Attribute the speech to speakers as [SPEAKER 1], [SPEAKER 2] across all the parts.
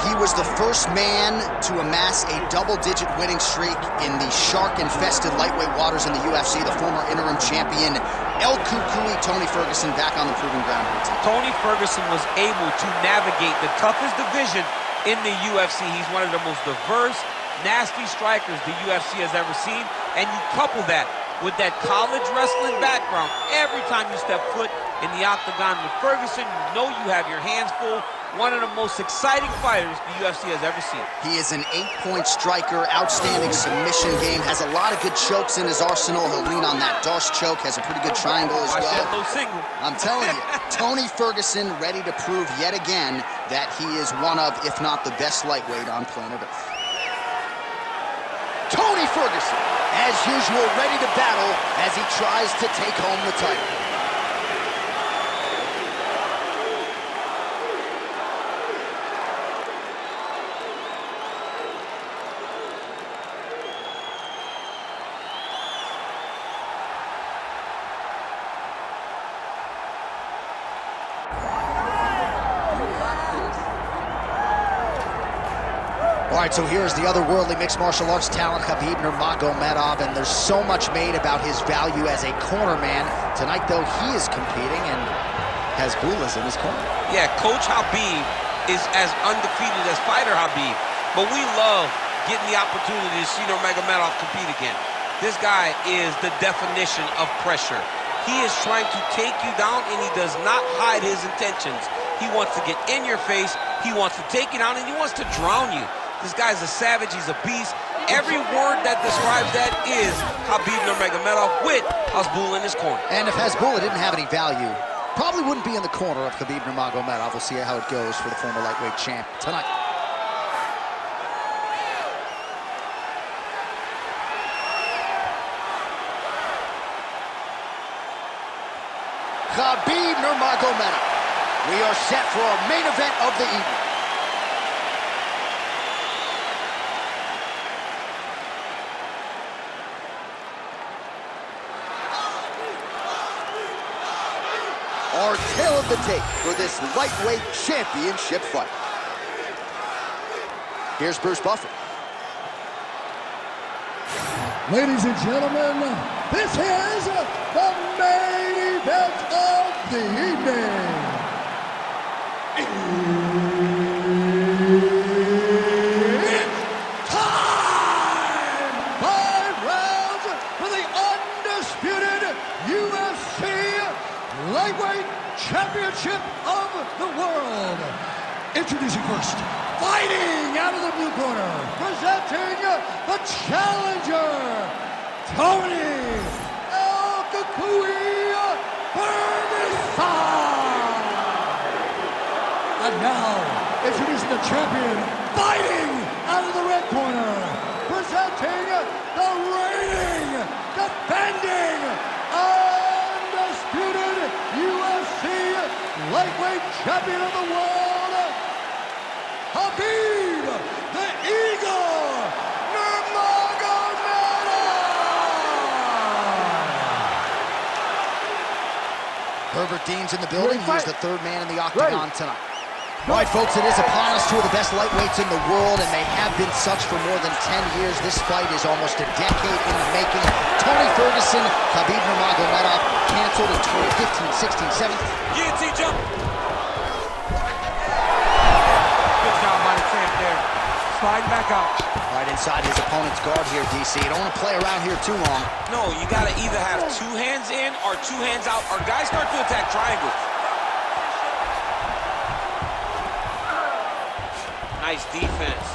[SPEAKER 1] he was the first man to amass a double-digit winning streak in the shark-infested lightweight waters in the UFC. The former interim champion, El Cucuy, Tony Ferguson, back on the proving ground here.
[SPEAKER 2] Tony Ferguson was able to navigate the toughest division in the UFC. He's one of the most diverse, nasty strikers the UFC has ever seen. And you couple that with that college wrestling background. Every time you step foot in the octagon with Ferguson, you know you have your hands full. One of the most exciting fighters the UFC has ever seen.
[SPEAKER 1] He is an 8-point striker, outstanding submission game, has a lot of good chokes in his arsenal. He'll lean on that Darce choke, has a pretty good triangle as well.
[SPEAKER 2] Watch that low single.
[SPEAKER 1] I'm telling you, Tony Ferguson ready to prove yet again that he is one of, if not the best lightweight on planet Earth. Tony Ferguson, as usual, ready to battle as he tries to take home the title. All right, so here's the otherworldly mixed martial arts talent, Khabib Nurmagomedov, and there's so much made about his value as a corner man. Tonight, though, he is competing and has Bulas in his corner.
[SPEAKER 2] Yeah, Coach Khabib is as undefeated as fighter Khabib, but we love getting the opportunity to see Nurmagomedov compete again. This guy is the definition of pressure. He is trying to take you down, and he does not hide his intentions. He wants to get in your face, he wants to take you down, and he wants to drown you. This guy's a savage, he's a beast. Every word that describes that is Khabib Nurmagomedov with Hasbulla in his corner.
[SPEAKER 1] And if Hasbulla didn't have any value, probably wouldn't be in the corner of Khabib Nurmagomedov. We'll see how it goes for the former lightweight champ tonight. Khabib Nurmagomedov. We are set for our main event of the evening. Our tale of the tape for this lightweight championship fight. Here's Bruce Buffer.
[SPEAKER 3] Ladies and gentlemen, this is the main event of the evening. It's time! 5 rounds for the undisputed UFC Lightweight Championship of the World. Introducing first, fighting out of the blue corner, presenting the challenger, Tony El Cucuy Ferguson. And now, introducing the champion, fighting out of the red corner, presenting the reigning, defending, undisputed UFC lightweight champion of the world, Khabib the Eagle Nurmagomedov.
[SPEAKER 1] Herbert Dean's in the building. He's the third man in the octagon tonight. All right, folks, it is upon us. 2 of the best lightweights in the world, and they have been such for more than 10 years. This fight is almost a decade in the making. Tony Ferguson, Khabib Nurmagomedov, canceled in 2015, 16, 17.
[SPEAKER 2] Guillotine jump. Good job by the champ there. Sliding back out.
[SPEAKER 1] Right inside his opponent's guard here, DC. You don't want to play around here too long.
[SPEAKER 2] No, you got to either have 2 hands in or 2 hands out, or guys start to attack triangles. Nice defense.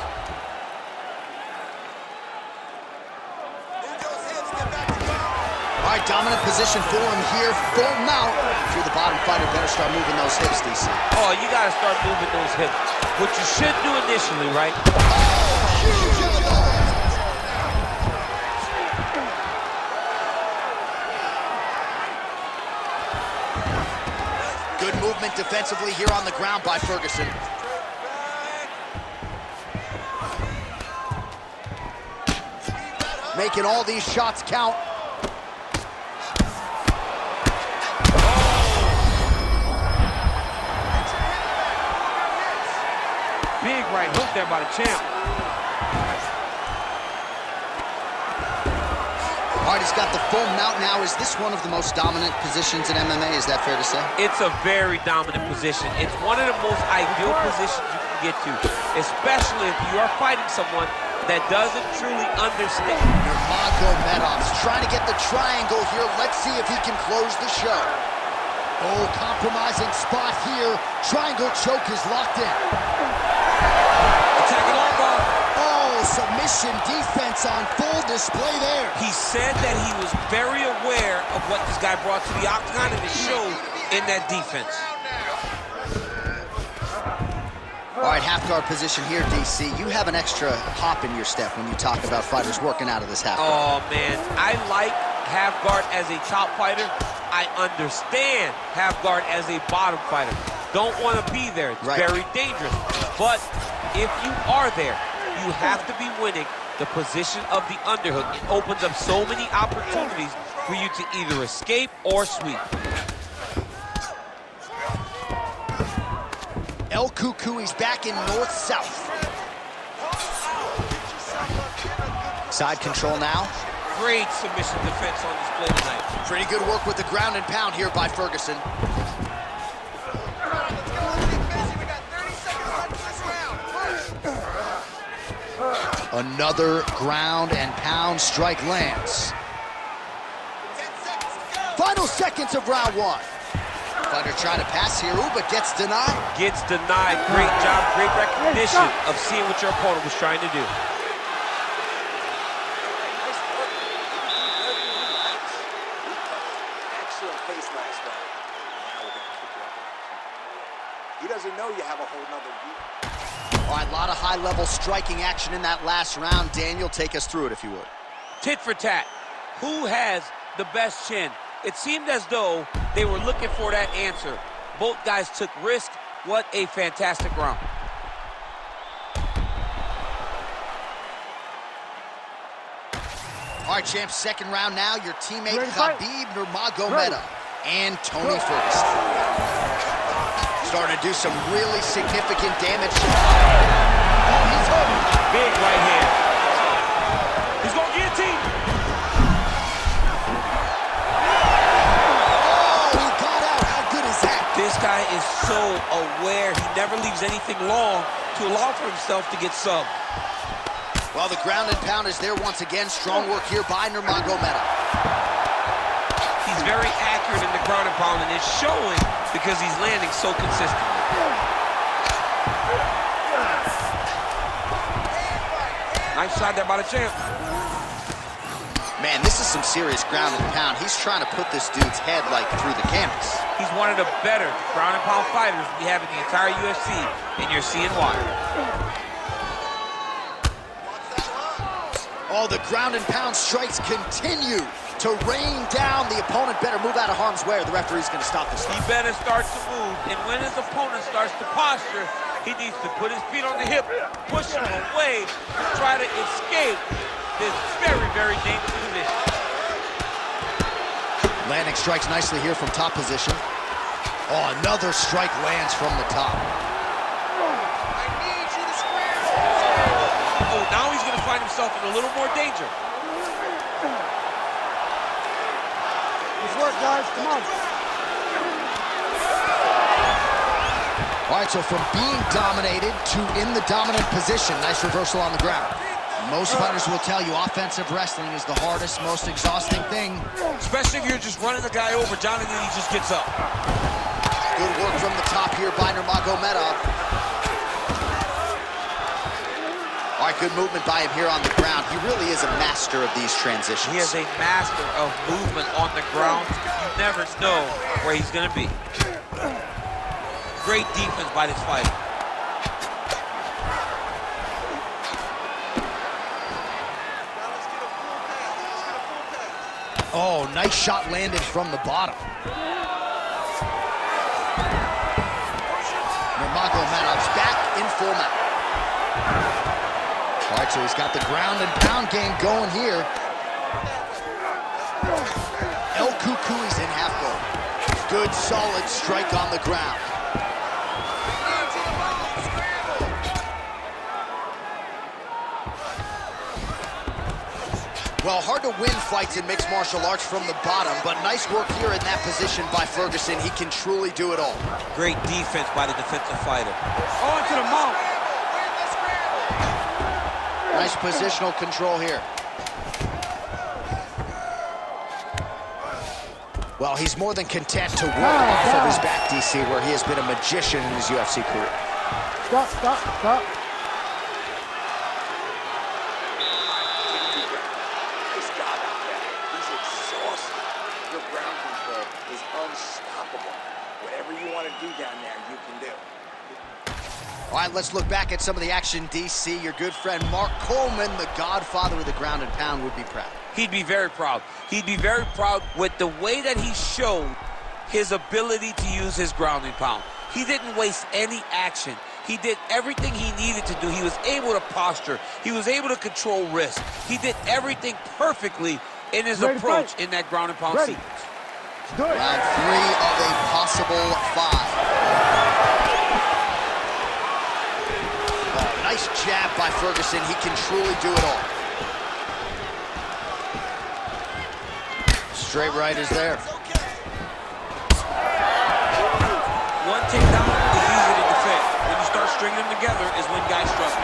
[SPEAKER 1] All right, dominant position for him here. Full mount. If you're the bottom fighter, better start moving those hips, DC.
[SPEAKER 2] Oh, you got to start moving those hips. What you should do initially, right?
[SPEAKER 1] Oh, huge! Good movement defensively here on the ground by Ferguson. Making all these shots count.
[SPEAKER 2] Big right hook there by the champ.
[SPEAKER 1] All right, he's got the full mount now. Is this one of the most dominant positions in MMA? Is that fair to say?
[SPEAKER 2] It's a very dominant position. It's one of the most ideal positions you can get to, especially if you are fighting someone that doesn't truly understand.
[SPEAKER 1] Nurmagomedov's trying to get the triangle here. Let's see if he can close the show. Oh, compromising spot here. Triangle choke is locked in.
[SPEAKER 2] Attacking armbar.
[SPEAKER 1] Oh, submission defense on full display there.
[SPEAKER 2] He said that he was very aware of what this guy brought to the octagon, and it showed in that defense.
[SPEAKER 1] All right, half guard position here, DC. You have an extra hop in your step when you talk about fighters working out of this half guard.
[SPEAKER 2] Oh, man. I like half guard as a top fighter. I understand half guard as a bottom fighter. Don't want to be there. It's very dangerous. But if you are there, you have to be winning the position of the underhook. It opens up so many opportunities for you to either escape or sweep.
[SPEAKER 1] El Cucuy, he's back in north-south. Side control now.
[SPEAKER 2] Great submission defense on display tonight.
[SPEAKER 1] Pretty good work with the ground and pound here by Ferguson. Another ground and pound strike lands. Final seconds of round one. Fighter trying to pass here, ooh, but gets denied.
[SPEAKER 2] Gets denied. Great job, great recognition of seeing what your opponent was trying to do.
[SPEAKER 4] Excellent pace last round. Now we're going to kick it up. He doesn't know you have a whole nother view.
[SPEAKER 1] All right, a lot of high-level striking action in that last round. Daniel, take us through it if you would.
[SPEAKER 2] Tit for tat. Who has the best chin? It seemed as though they were looking for that answer. Both guys took risk. What a fantastic round.
[SPEAKER 1] All right, champs, second round now. Your teammate Khabib Nurmagomedov and Tony Ferguson. Starting to do some really significant damage. Oh, he's hurt.
[SPEAKER 2] Big right hand. He's going to guillotine.
[SPEAKER 1] Oh, he got out. How good is that?
[SPEAKER 2] This guy is so aware. He never leaves anything long to allow for himself to get subbed.
[SPEAKER 1] Well, the ground and pound is there once again. Strong work here by Nurmagomedov.
[SPEAKER 2] He's very accurate in the ground and pound, and it's showing because he's landing so consistently. Nice shot there by the champ.
[SPEAKER 1] Man, this is some serious ground and pound. He's trying to put this dude's head like through the canvas.
[SPEAKER 2] He's one of the better ground and pound fighters we have in the entire UFC, and you're seeing why.
[SPEAKER 1] Oh, the ground and pound strikes continue to rain down. The opponent better move out of harm's way or the referee's going to stop this.
[SPEAKER 2] He better start to move, and when his opponent starts to posture, he needs to put his feet on the hip, push him away, try to escape this very, very dangerous position.
[SPEAKER 1] Landing strikes nicely here from top position. Oh, another strike lands from the top.
[SPEAKER 2] Oh, now he's going to find himself in a little more danger.
[SPEAKER 3] Good work, guys. Come on.
[SPEAKER 1] All right, so from being dominated to in the dominant position, nice reversal on the ground. Most fighters will tell you offensive wrestling is the hardest, most exhausting thing.
[SPEAKER 2] Especially if you're just running the guy over, Jonathan, he just gets up.
[SPEAKER 1] Good work from the top here by Nurmagomedov. All right, good movement by him here on the ground. He really is a master of these transitions.
[SPEAKER 2] He is a master of movement on the ground. You never know where he's going to be. Great defense by this fighter.
[SPEAKER 1] Oh, nice shot landed from the bottom. Nurmagomedov's back in full mount. All right, so he's got the ground and pound game going here. El Cucuy's in half guard. Good, solid strike on the ground. Well, hard to win fights in mixed martial arts from the bottom, but nice work here in that position by Ferguson. He can truly do it all.
[SPEAKER 2] Great defense by the defensive fighter.
[SPEAKER 3] On to the mount.
[SPEAKER 1] Nice positional control here. Well, he's more than content to work off of his back, DC, where he has been a magician in his UFC career.
[SPEAKER 3] Stop, stop, stop.
[SPEAKER 4] Nice job out there. He's exhausted. Your ground control is unstoppable. Whatever you want to do down there, you can do.
[SPEAKER 1] All right, let's look back at some of the action, DC. Your good friend Mark Coleman, the godfather of the ground and pound, would be proud.
[SPEAKER 2] He'd be very proud. He'd be very proud with the way that he showed his ability to use his ground and pound. He didn't waste any action. He did everything he needed to do. He was able to posture. He was able to control risk. He did everything perfectly in his approach in that ground and pound sequence.
[SPEAKER 1] Round 3 of a possible 5. Oh, nice jab by Ferguson. He can truly do it all. Straight right is there.
[SPEAKER 2] One takedown is easy to defend. When you start stringing them together is when guys struggle.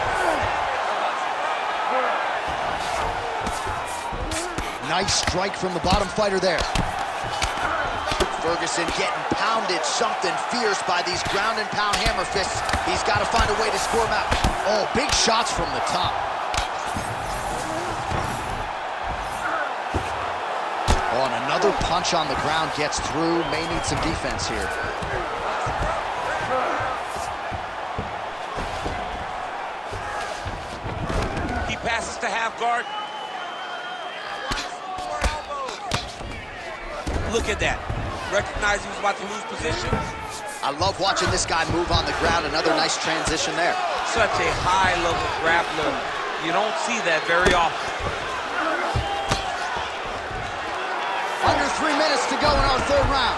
[SPEAKER 1] Nice strike from the bottom fighter there. Ferguson getting pounded something fierce by these ground and pound hammer fists. He's got to find a way to score him out. Oh, big shots from the top. Oh, and another punch on the ground gets through. May need some defense here.
[SPEAKER 2] He passes to half guard. Look at that. Recognize he was about to lose position.
[SPEAKER 1] I love watching this guy move on the ground. Another nice transition there.
[SPEAKER 2] Such a high-level grappler. You don't see that very often.
[SPEAKER 1] Under 3 minutes to go in our 3rd round.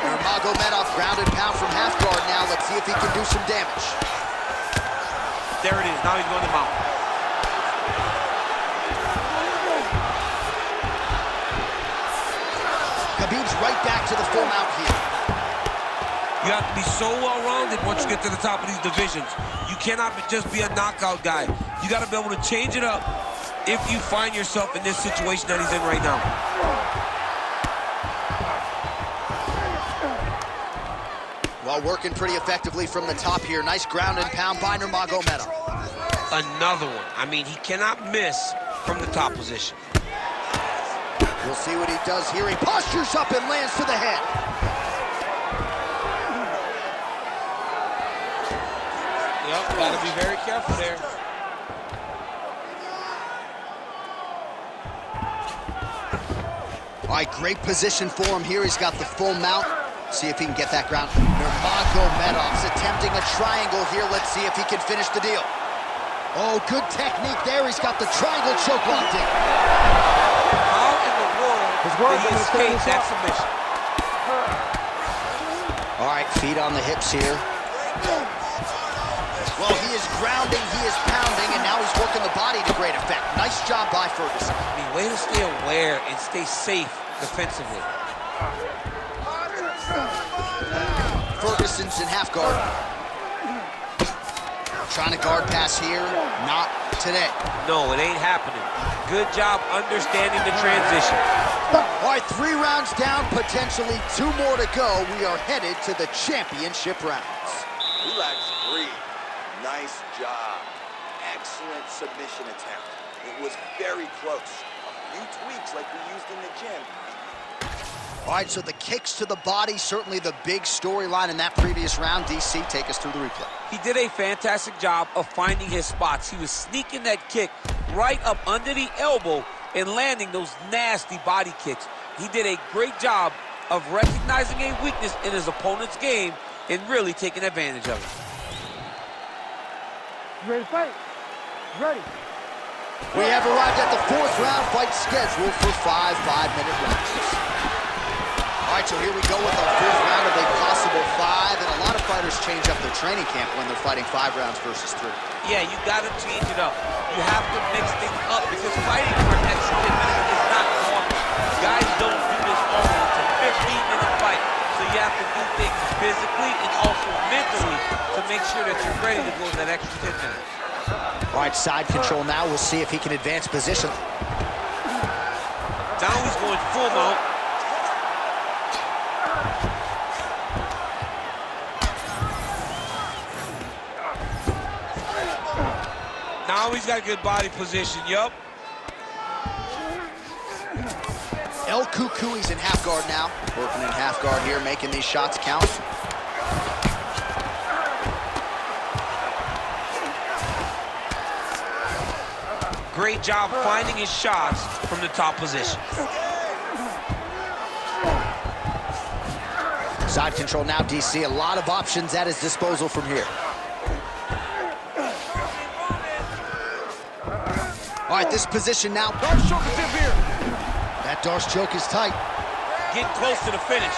[SPEAKER 1] Nurmagomedov ground and pound from half guard now. Let's see if he can do some damage.
[SPEAKER 2] There it is. Now he's going to mount.
[SPEAKER 1] Khabib's right back to the full mount here.
[SPEAKER 2] You have to be so well-rounded once you get to the top of these divisions. You cannot just be a knockout guy. You got to be able to change it up if you find yourself in this situation that he's in right now.
[SPEAKER 1] Well, working pretty effectively from the top here. Nice ground and pound by Nurmagomedov.
[SPEAKER 2] Another one. I mean, he cannot miss from the top position.
[SPEAKER 1] We'll see what he does here. He postures up and lands to the head.
[SPEAKER 2] Yep, got to be very careful there.
[SPEAKER 1] All right, great position for him here. He's got the full mount. See if he can get that ground. Nurmagomedov's attempting a triangle here. Let's see if he can finish the deal. Oh, good technique there. He's got the triangle choke locked in.
[SPEAKER 2] How in the world did he escape that submission?
[SPEAKER 1] All right, feet on the hips here. Well, he is grounding, he is pounding, and now he's working the body to great effect. Nice job by Ferguson.
[SPEAKER 2] I mean, way to stay aware and stay safe defensively.
[SPEAKER 1] Ferguson's in half guard. Trying to guard pass here. Not today.
[SPEAKER 2] No, it ain't happening. Good job understanding the transition.
[SPEAKER 1] All right, 3 rounds down, potentially 2 more to go. We are headed to the championship rounds.
[SPEAKER 4] Relax, breathe. Nice job. Excellent submission attempt. It was very close. A few tweaks like we used in the gym.
[SPEAKER 1] All right, so the kicks to the body, certainly the big storyline in that previous round. DC, take us through the replay.
[SPEAKER 2] He did a fantastic job of finding his spots. He was sneaking that kick right up under the elbow and landing those nasty body kicks. He did a great job of recognizing a weakness in his opponent's game and really taking advantage of it.
[SPEAKER 3] Ready to fight? Ready.
[SPEAKER 1] We have arrived at the 4th round fight scheduled for 5 5-minute rounds. All right, so here we go with our 4th round of a possible 5, and a lot of fighters fighters change up their training camp when they're fighting 5 rounds versus 3.
[SPEAKER 2] Yeah, you got to change it up. You have to mix things up because fighting for an extra 10 minutes is not normal. Guys don't do this often. It's a 15-minute fight. So you have to do things physically and also mentally to make sure that you're ready to go that extra 10 minutes.
[SPEAKER 1] All right, side control now. We'll see if he can advance position.
[SPEAKER 2] Now he's going full mount. Now he's got a good body position, yup.
[SPEAKER 1] El Cucuy's in half guard now. Working in half guard here, making these shots count.
[SPEAKER 2] Great job finding his shots from the top position.
[SPEAKER 1] Side control now, DC. A lot of options at his disposal from here. All right, this position now.
[SPEAKER 2] Darce choke is in here.
[SPEAKER 1] That Darce choke is tight.
[SPEAKER 2] Getting close to the finish.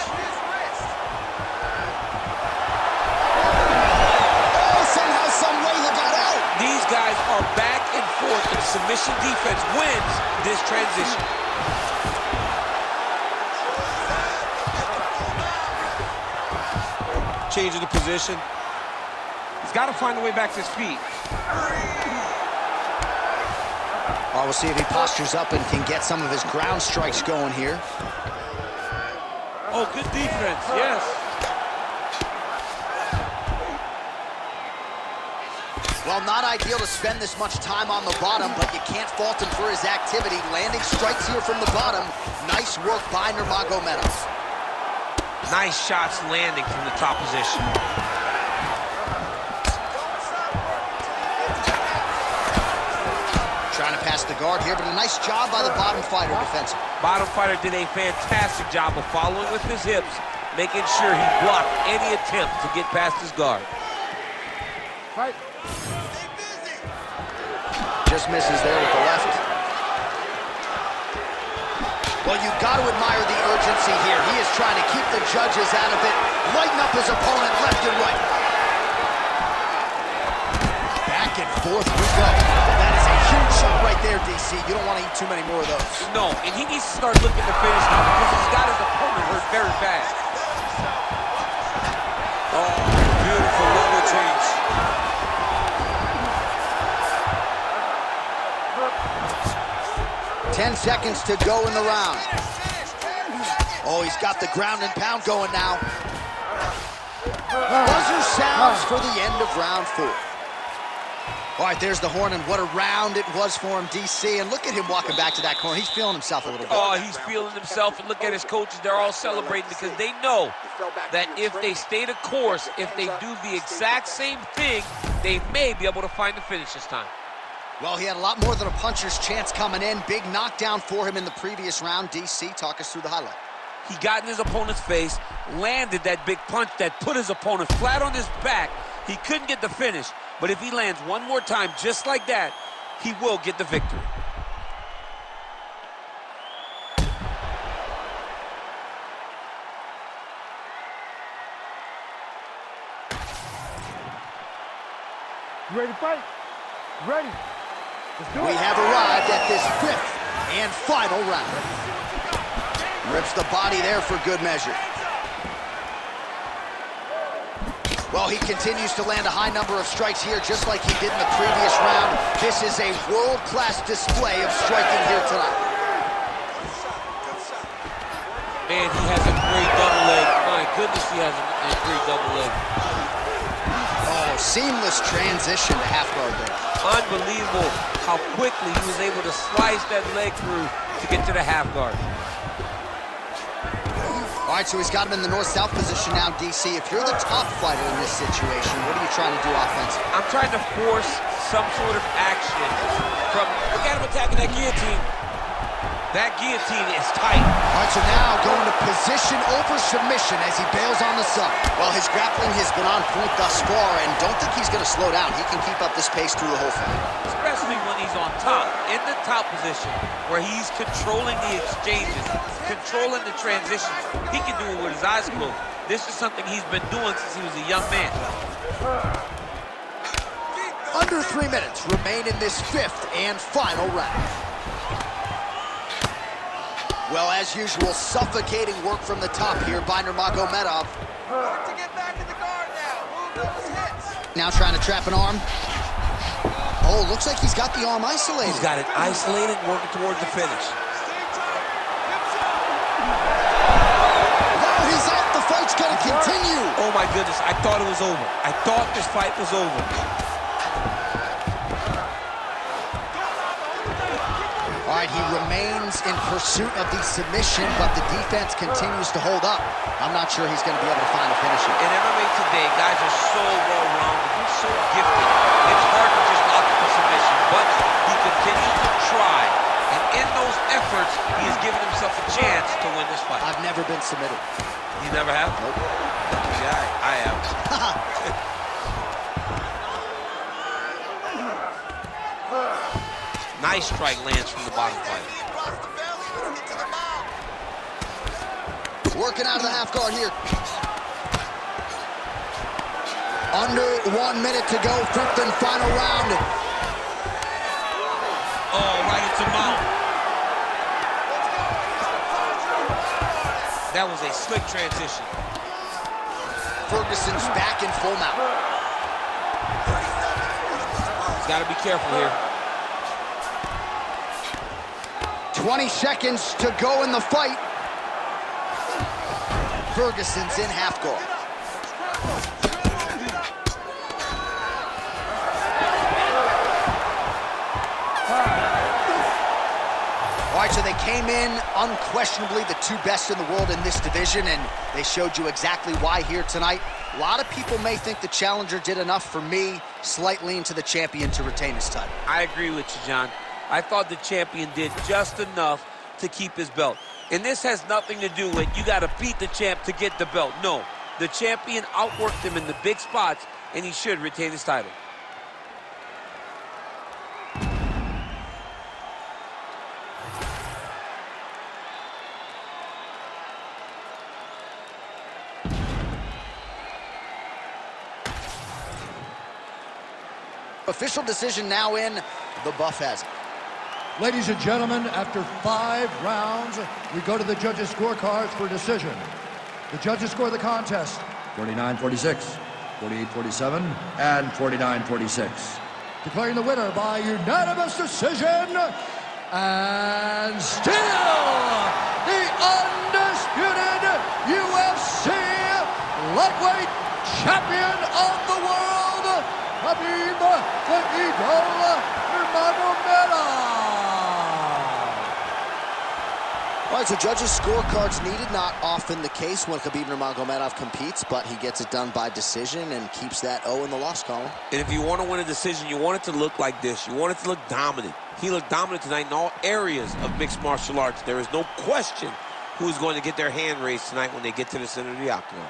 [SPEAKER 1] Oh, somehow, some way he got out.
[SPEAKER 2] These guys are back and forth, and submission defense wins this transition. Changing the position. He's got to find a way back to his feet.
[SPEAKER 1] Oh, we'll see if he postures up and can get some of his ground strikes going here.
[SPEAKER 2] Oh, good defense, yes.
[SPEAKER 1] Well, not ideal to spend this much time on the bottom, but you can't fault him for his activity. Landing strikes here from the bottom. Nice work by Nurmagomedov.
[SPEAKER 2] Nice shots landing from the top position.
[SPEAKER 1] Trying to pass the guard here, but a nice job by the bottom fighter defensively.
[SPEAKER 2] Bottom fighter did a fantastic job of following with his hips, making sure he blocked any attempt to get past his guard.
[SPEAKER 3] Fight.
[SPEAKER 1] Just misses there with the left. Well, you've got to admire the urgency here. He is trying to keep the judges out of it, lighten up his opponent left and right. Back and forth we go. That is a huge shot right there, DC. You don't want to eat too many more of those.
[SPEAKER 2] No, and he needs to start looking to finish now because he's got his opponent hurt very bad. Oh, beautiful level change.
[SPEAKER 1] Ten seconds to go in the round. Oh, he's got the ground and pound going now. Buzzer sounds for the end of round 4. All right, there's the horn, and what a round it was for him, DC. And look at him walking back to that corner. He's feeling himself a little bit.
[SPEAKER 2] Oh, he's feeling himself, and look at his coaches. They're all celebrating because they know that if they stay the course, if they do the exact same thing, they may be able to find the finish this time.
[SPEAKER 1] Well, he had a lot more than a puncher's chance coming in. Big knockdown for him in the previous round. DC, talk us through the highlight.
[SPEAKER 2] He got in his opponent's face, landed that big punch that put his opponent flat on his back. He couldn't get the finish, but if he lands one more time just like that, he will get the victory.
[SPEAKER 3] You ready to fight? Ready. Let's do it.
[SPEAKER 1] We have arrived at this 5th and final round. Rips the body there for good measure. Well, he continues to land a high number of strikes here, just like he did in the previous round. This is a world-class display of striking here tonight.
[SPEAKER 2] Man, he has a great double leg. My goodness, he has a great double leg.
[SPEAKER 1] Oh, seamless transition to half guard there.
[SPEAKER 2] Unbelievable how quickly he was able to slice that leg through to get to the half guard.
[SPEAKER 1] All right, so he's got him in the north-south position now, DC. If you're the top fighter in this situation, what are you trying to do offensively?
[SPEAKER 2] I'm trying to force some sort of action from, look at him attacking that guillotine. That guillotine is tight.
[SPEAKER 1] All right, so now going to position over submission as he bails on the sub. Well, his grappling has been on point thus far, and don't think he's going to slow down. He can keep up this pace through the whole fight.
[SPEAKER 2] Especially when he's on top, in the top position, where he's controlling the exchanges, controlling the transitions. He can do it with his eyes closed. This is something he's been doing since he was a young man.
[SPEAKER 1] Under 3 minutes remain in this 5th and final round. Well, as usual, suffocating work from the top here by Nurmagomedov.
[SPEAKER 5] Work to get back in the guard now. Move those hits.
[SPEAKER 1] Now trying to trap an arm. Oh, looks like he's got the arm isolated.
[SPEAKER 2] He's got it isolated, working towards the finish.
[SPEAKER 1] Now he's out. The fight's going to continue.
[SPEAKER 2] Oh, my goodness. I thought it was over. I thought this fight was over.
[SPEAKER 1] All right, he remains in pursuit of the submission, but the defense continues to hold up. I'm not sure he's going to be able to find a finisher.
[SPEAKER 2] In MMA today, guys are so well-rounded. He's so gifted. It's hard to just lock up a submission, but he continues to try. And in those efforts, he has given himself a chance to win this fight.
[SPEAKER 1] I've never been submitted.
[SPEAKER 2] You never have?
[SPEAKER 1] Nope.
[SPEAKER 2] Yeah, I have. Nice strike lands from the bottom fighter.
[SPEAKER 1] Working out of the half guard here. Under 1 minute to go, 5th and final round.
[SPEAKER 2] Oh, right into mount. That was a slick transition.
[SPEAKER 1] Ferguson's back in full mount.
[SPEAKER 2] He's got to be careful here.
[SPEAKER 1] 20 seconds to go in the fight. Ferguson's in half guard. All right, so they came in unquestionably the 2 best in the world in this division, and they showed you exactly why here tonight. A lot of people may think the challenger did enough. For me, slight lean to the champion to retain his title.
[SPEAKER 2] I agree with you, John. I thought the champion did just enough to keep his belt. And this has nothing to do with you got to beat the champ to get the belt. No, the champion outworked him in the big spots, and he should retain his title.
[SPEAKER 1] Official decision now in. The buff has it.
[SPEAKER 3] Ladies and gentlemen, after 5 rounds, we go to the judges' scorecards for decision. The judges score the contest 49-46, 48-47, and 49-46. Declaring the winner by unanimous decision, and still the undisputed UFC lightweight champion of the world, Khabib Nurmagomedov.
[SPEAKER 1] All right, so judges' scorecards needed. Not often the case when Khabib Nurmagomedov competes, but he gets it done by decision and keeps that O in the loss column.
[SPEAKER 2] And if you want to win a decision, you want it to look like this. You want it to look dominant. He looked dominant tonight in all areas of mixed martial arts. There is no question who's going to get their hand raised tonight when they get to the center of the octagon.